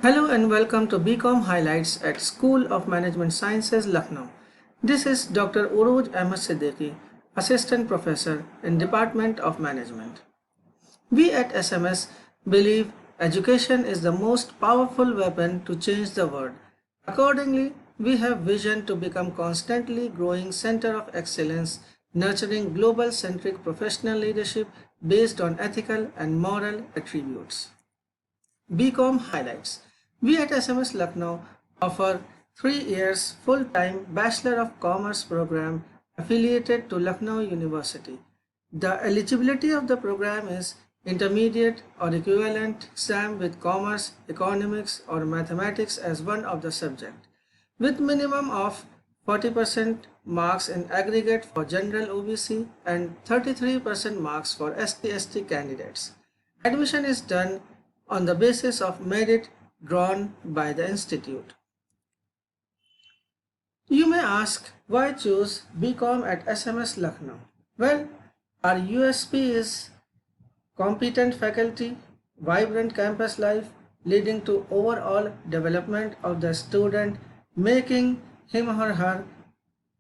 Hello and welcome to BCom Highlights at School of Management Sciences, Lucknow. This is Dr. Urooj Ahmed Siddiqui, Assistant Professor in Department of Management. We at SMS believe education is the most powerful weapon to change the world. Accordingly, we have vision to become constantly growing center of excellence, nurturing global-centric professional leadership based on ethical and moral attributes. BCom Highlights. We at SMS Lucknow offer 3 years full-time Bachelor of Commerce program affiliated to Lucknow University. The eligibility of the program is intermediate or equivalent exam with commerce, economics or mathematics as one of the subject, with minimum of 40% marks in aggregate for general OBC and 33% marks for ST/ST candidates. Admission is done on the basis of merit drawn by the institute. You may ask, why choose BCom at SMS Lucknow? Well, our USP is competent faculty, vibrant campus life leading to overall development of the student, making him or her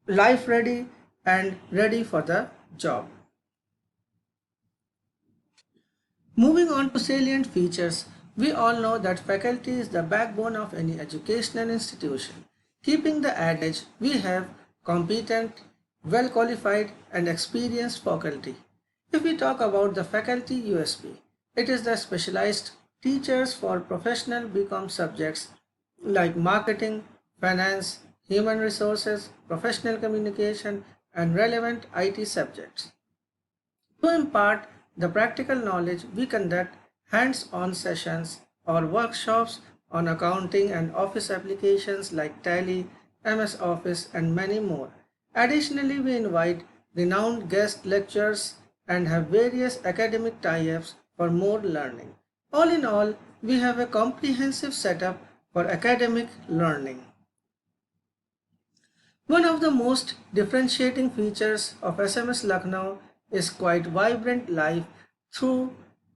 life ready and ready for the job. Moving on to salient features, we all know that faculty is the backbone of any educational institution. Keeping the adage, we have competent, well-qualified and experienced faculty. If we talk about the faculty USP, it is the specialized teachers for professional BCom subjects like marketing, finance, human resources, professional communication and relevant IT subjects. To impart the practical knowledge, we conduct hands-on sessions or workshops on accounting and office applications like Tally, MS Office and many more. Additionally, we invite renowned guest lecturers and have various academic tie-ups for more learning. All in all, we have a comprehensive setup for academic learning. One of the most differentiating features of SMS Lucknow is quite vibrant life through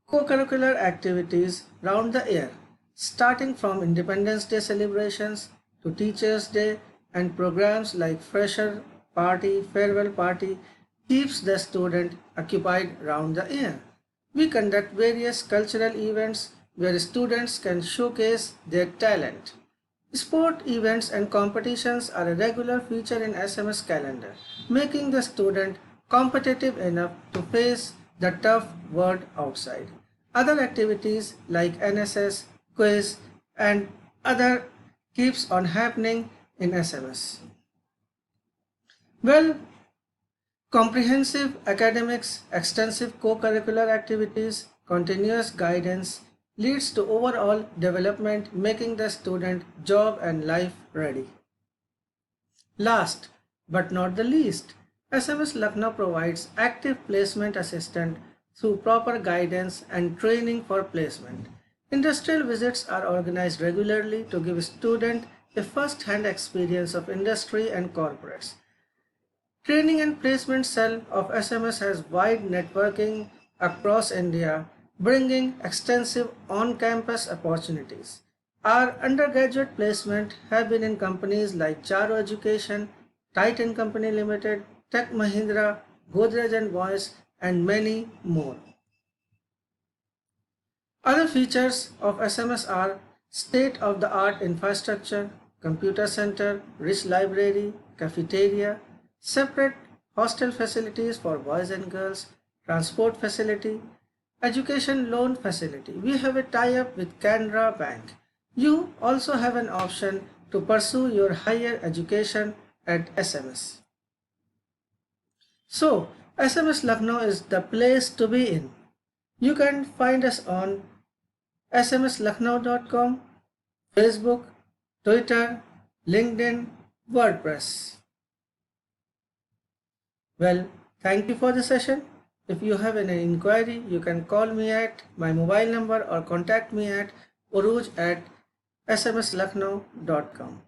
co-curricular activities round the year, starting from Independence Day celebrations to Teachers' Day, and programs like Fresher Party, Farewell Party keeps the student occupied round the year. We conduct various cultural events where students can showcase their talent. Sport events and competitions are a regular feature in SMS calendar, making the student competitive enough to face the tough world outside. Other activities like NSS, quiz and other keeps on happening in SMS. Well, comprehensive academics, extensive co-curricular activities, continuous guidance leads to overall development, making the student job and life ready. Last but not the least, SMS Lucknow provides active placement assistance through proper guidance and training for placement. Industrial visits are organized regularly to give students a first-hand experience of industry and corporates. Training and placement cell of SMS has wide networking across India, bringing extensive on-campus opportunities. Our undergraduate placement have been in companies like Charo Education, Titan Company Limited, Tech Mahindra, Godrej and Voice, and many more. Other features of SMS are state-of-the-art infrastructure, computer center, rich library, cafeteria, separate hostel facilities for boys and girls, transport facility, education loan facility. We have a tie-up with Canara Bank. You also have an option to pursue your higher education at SMS. So, SMS Lucknow is the place to be in. You can find us on smslucknow.com, Facebook, Twitter, LinkedIn, WordPress. Well, thank you for the session. If you have any inquiry, you can call me at my mobile number or contact me at urooj@smslucknow.com.